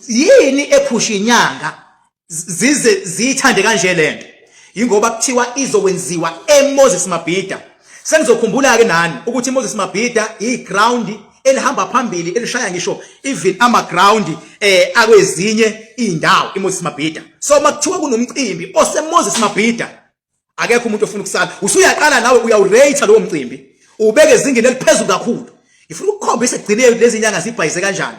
yini ephusha inyanga zize zithande kanje lento ingoba kuthiwa izokwenziwa eMoses Mabhida. Sengizokhumbula ke nani ukuthi Moses Mabhida iground elihamba phambili elishaya ngisho even ama ground akwezinye indawo iMoses Mabhida. So makuthiwa kunomcimbi oseMoses Mabhida akekho umuntu ofuna ukusala usuyaqala nawe uyawurate lowo mcimbi ubeke ezingeni eliphezulu kakhulu. Ifuna ukukhombisa egcinile lezi inyanga zibhayise kanjani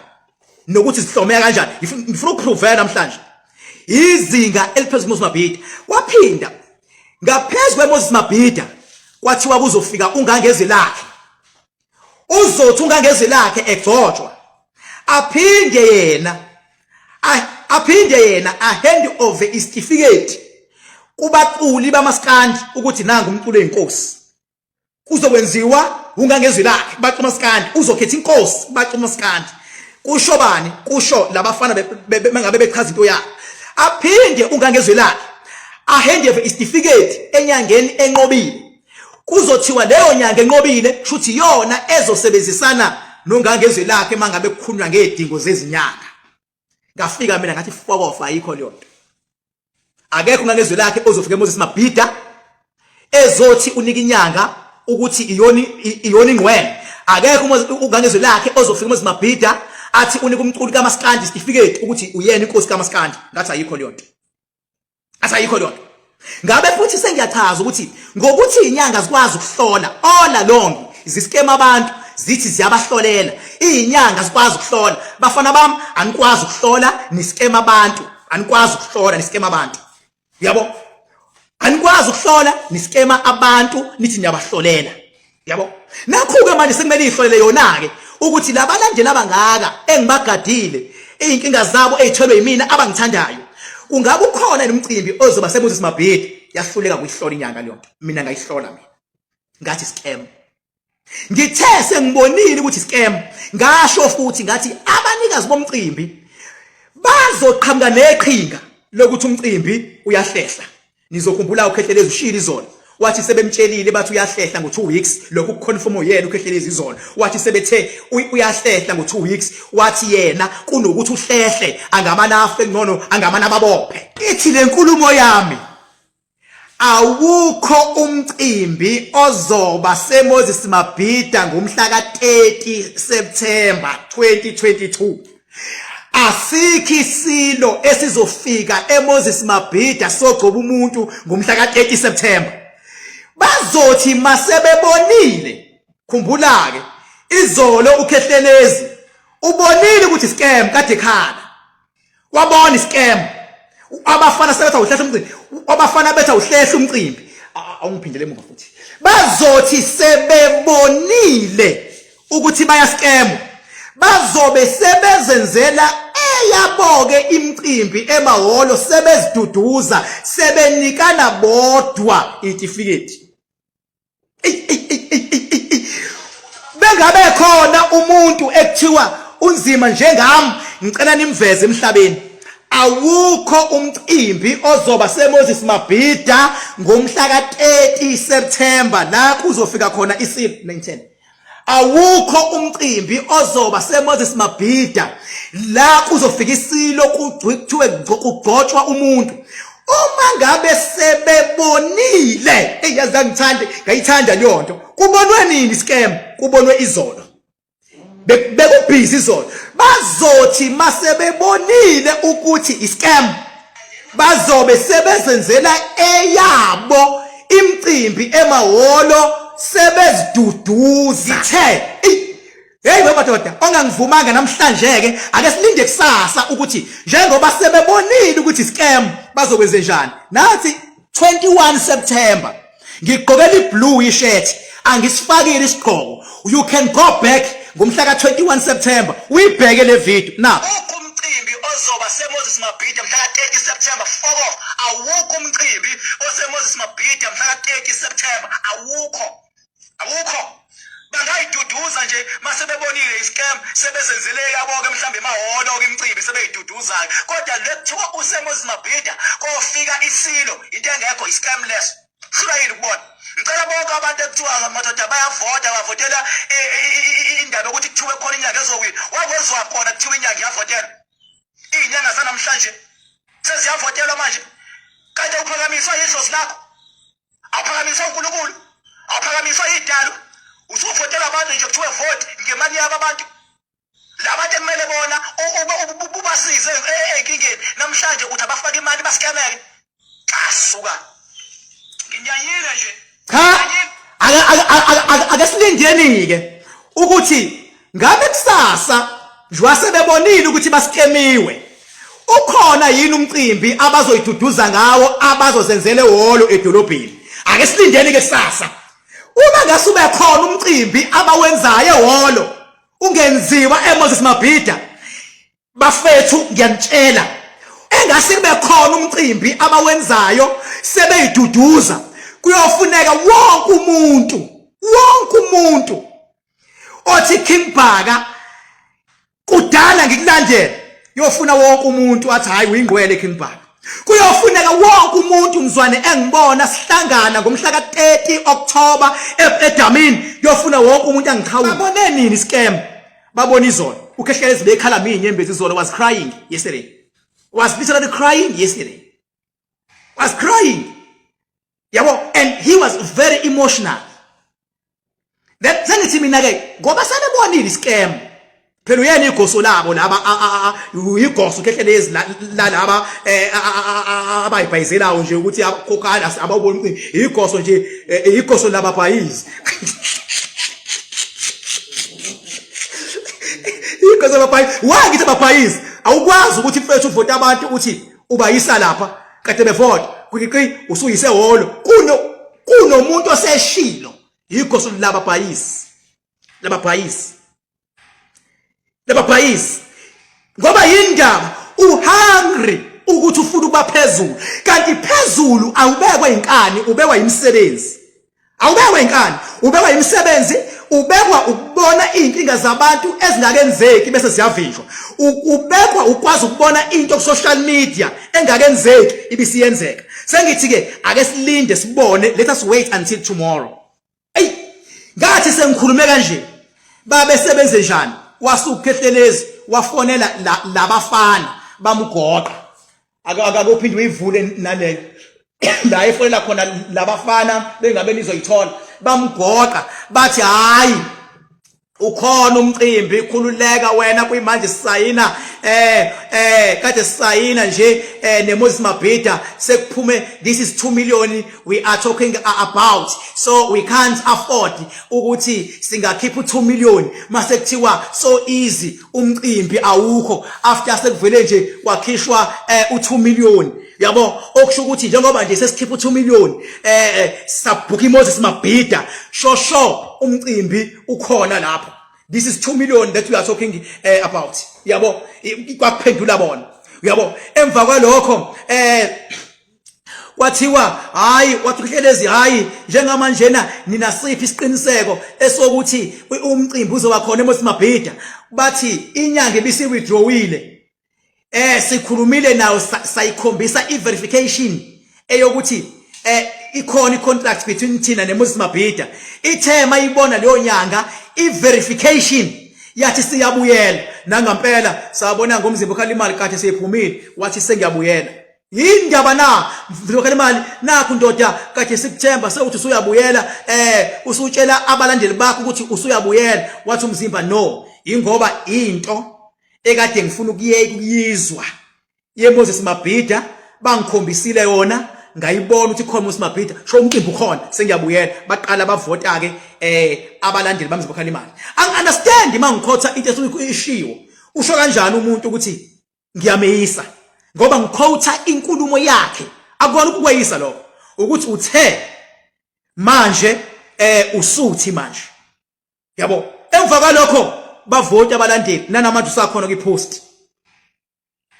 nokuthi sihlomeka kanjani. Ngifuna ukuprove namhlanje izinga eliphezulu Moses Mabhida. Waphinda ngaphezulu kweMoses Mabhida kwathiwa kuzofika ungangeze lakhe, uzothi ungangeze lakhe egcotshwa aphinde yena hand over certificate kubaculi bamaskandi ukuthi nanga umculo wenkosi kuzokwenziwa ungangeze lakhe bacula maskandi uzokhetha inkosi bacula maskandi. Kusho bani? Kusho labafana bengabe bechaza into yakhe. Aphinde ungangeze lakhe ahande over certificate enyangeni enqobile kuzothiwa leyo nyanga enqobile kushuthi yona ezosebenzisana nongangezwe lakhe mangabe kukhulunywa ngedingo zezinyanga. Ngafika mina ngathi fuck off ayikho leyo nto. Akekho ungangezwe lakhe ozofika eMoses Mabhida ezothi unika inyanga ukuthi iyoni ingqwele. Akekho ungangezwe lakhe ozofika eMoses Mabhida athi unika umculi kaMaskandi certificate ukuthi uyena inkosi kaMaskandi. Ngathi ayikho leyo nto. Asayikho leyo nto. Ngabe futhi sengiyachaza ukuthi ngokuthi inyanga zikwazi ukuhlola all along ziskema abantu zithi ziyabahlolela inyanga zikwazi ukuhlola. Bafana bami anikwazi ukuhlola niskema abantu, anikwazi ukuhlola niskema abantu. Yabo? Anikwazi ukuhlola niskema abantu nithi niyabahlolela. Yabo? Nakho ke manje sekumele ihlolele yona ke ukuthi labalandeli abangaka engibagadile inkinga zabo ezithelwe yimina abangithandayo. Ungabe ukhona nomcimbi ozoba seMoses Mabhida yahluleka kuyihlola inyanga leyo nto. Mina ngayihlola mina. Ngathi scam. Ngithe sengibonile ukuthi scam. Ngasho futhi ngathi abanikazi bomcimbi bazoqhamuka neqhinga lokuthi umcimbi uyahlehla. Nizokhumbula uKhehlelezi ushila izolo. Wathi sebemtshelile bathi uyahlehla ngo 2 weeks lokhu kuconfirm yena uKhehlelezi izolo. Wathi sebethe uyahlehla ngo 2 weeks wathi yena kunokuthi uhlehle angamanafu engcono angamanababophe. Ithi lenkulumo yami awukho umcimbi ozoba seMoses Mabhida ngomhla ka-30 September 2022. Asikho isilo esizofika eMoses Mabhida sogcoba umuntu ngomhla ka-30 September. Bazothi masebebonile, khumbula ke izolo uKhehlelezi ubonile ukuthi scam kade khala. Wabona iscam. Abafana sebetha uhlehla umcimbi. Abafana betha uhlehla umcimbi. Awungiphindele emuva futhi. Bazothi sebebonile ukuthi baya scam. Bazobe sebezenzela eyaboke imicimbi emahholo sebeziduduza sebenikana bodwa certificate. Bengabe khona umuntu ekuthiwa unzima njengami ngicela nimveze emhlabeni. Awukho umcimbi ozoba seMoses Mabhida ngomhla ka-30 September la kuzofika khona isilo 910. Awukho umcimbi ozoba seMoses Mabhida la kuzofika isilo kuthiwe kugcotshwa umuntu. Uma ngabe sebebonile eyazi ngayithanda leyo nto. Kubonwe nini scam? Kubonwe izolo. Bekubhizi izolo. Bazothi masebebonile ukuthi iscam bazobe sebezenzela eyabo imicimbi emahholo sebeziduduza. Hey madoda, ongangivumanga namhlanje ke ake silinde kusasa ukuthi njengoba sebebonile ukuthi scam bazokwenze njani. Nathi 21 September ngigqokela iblue ishirt angisifakile isigqoko. You can go back ngomhla ka 21 September uyibheke le video. Now umcimbi ozoba seMoses Mabhida mhla ka 30 September fuck off. Awukho umcimbi oseMoses Mabhida mhla ka 30 September. Awukho. Bangayiduduza nje masebebonile iscam sebezenzele yaboke mhlambe emahholo imicimbi sebeyiduduza. Kodwa lekuthiwa useMoses Mabhida kofika isilo into engekho iscamless. Hluyile ukubona. Ngicela bonke abantu ekuthiwa amadoda bayavota bavotela indaba ukuthi kuthiwe khona inyanga ezowina. Wakwezwa khona kuthiwa inyanga iyavotela. izinyanga zanamhlanje seziyavotelwa manje kanti uphakamiswa yidlozi lakho aphakamiswa uNkulunkulu aphakamiswa idalo usuvotela abantu nje kuthiwe vote ngemali yabo abantu labantu ekumele bona ubasize enkingeni namhlanje uthi abafaka imali basikemeke asuka nginyanyile nje cha akasilindeni ke ukuthi ngabe kusasa njwase bebonile ukuthi basikemiwe ukhona yini umcimbi abazoyiduduza ngawo abazozenzele holo edolobheni ake silindeni ke kusasa uma ngasube khona umcimbi abawenzayo holo ungenziwa eMoses Mabhida bafethu ngiyanitshela engase kube khona umcimbi abawenzayo sebeyiduduza kuyofuneka wonke umuntu othi King Bhaka kudala ngikulandela yofuna wonke umuntu athi hayi uyingqwele King Bhaka kuyofuneka wonke umuntu mzwane engibona sihlangana ngomhla ka-30 October eDamini yofuna wonke umuntu angiqhawula babone nini scam babona izolo uKhehlezi bekhala inyembezi izolo was crying yesterday was literally crying yesterday was crying yabo and he was very emotional that sengithi mina ke ngoba sanebonile scam phela uyena igoso labo laba igoso Khehlezi laba abayibhayizelayo nje ukuthi akhokhana abawubona igoso nje igoso lababhayizi igoso lababhayizi wangithi ababhayizi awukwazi ukuthi mfethu uvote abantu uthi ubayisa lapha kade bevote kuyiqi usuyise holo kunomuntu oseshilo igoso lababhayizi ngoba yindaba uhungry ukuthi ufuna ukuba phezulu kanti phezulu awubekwa inkani ubekwa imisebenzi awubekwa inkani ubekwa imisebenzi ubekwa ukubona inkinga zabantu ezingakenzeki bese siyavinjwa ubekwa ukwazi ukubona into ku social media engakenzeki ibisiyenzeka sengithi ke ake silinde sibone let us wait until tomorrow ngathi sengikhulume kanje babe sebenze njani wasuKhehlezi wafonela labafana bamgoqa akakuphinde uyivule naleyo la efonela khona labafana bengabe nizoyithola bamgoqa bathi hayi ukhona umcimbi khululeka wena kuyimanje sisayina kade sisayina nje neMoses Mabhida sekuphume this is 2 million we are talking about so we can't afford ukuthi singakhipha 2 million mase kuthiwa so easy umcimbi awukho after sekuvele nje wakhishwa u2 million yabo okusho ukuthi njengoba nje sesikhipha u2 million sabhuka iMoses Mabhida shosho umcimbi ukhona lapho this is 2 million that we are talking about yabo kwaphendula bona yabo emva kwalokho wathiwa hayi waThuhlelezi hayi njengamanjena ninasiphi isiqiniseko esokuthi umcimbi uzoba khona eMoses Mabhida bathi inyanga ebisi withdrawile sikhulumile nawo sayikhombisa i-verification eyokuthi ikhona i-contract between thina neMoses Mabhida ithe mayibona leyo nyanga i-verification yathi siyabuyela nangempela sabona ngomzimba okhalimali kade seyiphumile wathi sengiyabuyela yindaba na okhalimali nakho ndoda kade sikuthemba sewuthi usuyabuyela usutshela abalandeli bakho ukuthi usuyabuyela wathi umzimba no ingoba into ekade ngifuna ukuyizwa yeMoses Mabhida bangikhombisile yona ngayibona ukuthi khona uMoses Mabhida sho umcimbi ukhona sengiyabuyela baqala bavota ke abalandeli bamzimba okhalimali angiunderstand mangikhotha into esuyishiwo usho kanjani umuntu ukuthi ngiyameyisa ngoba ngikhotha inkulumo yakhe akubona ukuweyisa lokho ukuthi uthe manje usuthi manje yabo emva kwalokho bavota abalandeli nanamanje usakhona kwipost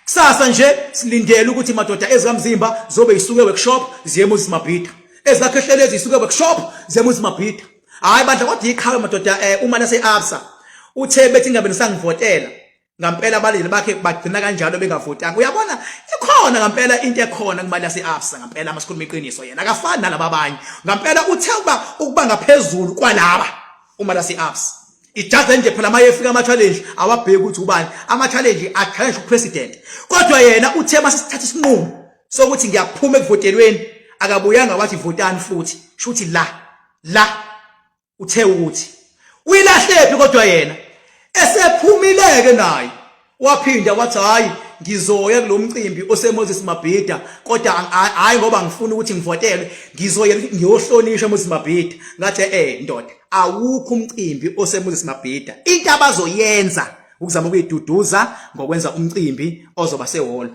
sasa nje silindele ukuthi madoda ezikamzimba zobe isuke workshop ziyeMoses Mabhida ezakhehlelezi isuke workshop ziyeMoses Mabhida hayi bandla kodwa ikhawe madoda uma nase-absa uthe bethi ngabe nisangivotela ngampela abalili bakhe bagcina kanjalo bengavotanga uyabona ikhona ngampela into ekhona kumali yase-absa ngampela masikhuluma iqiniso yena akafani nalaba abanye ngampela uthe ukuba ngaphezulu kwalaba uma lase-absa ijaza nje phela maye efika ama challenge awabheki ukuthi ubani ama challenge a-challenge upresident kodwa yena uthe masisithatha isinqumo sokuthi ngiyaphuma ekuvotelweni akabuyanga wathi votani futhi shuthi la uthe ukuthi uyilahlephi kodwa yena esephumileke naye waphinda wathi hayi ngizoya kulomcimbi oseMoses Mabhida kodwa hayi ngoba ngifuna ukuthi ngivotelwe ngizoya ngiyohlonishwa Moses Mabhida ngathi ndoda awukho umcimbi oseMoses Mabhida into abazoyenza ukuzama ukuyiduduza ngokwenza umcimbi ozoba sehholo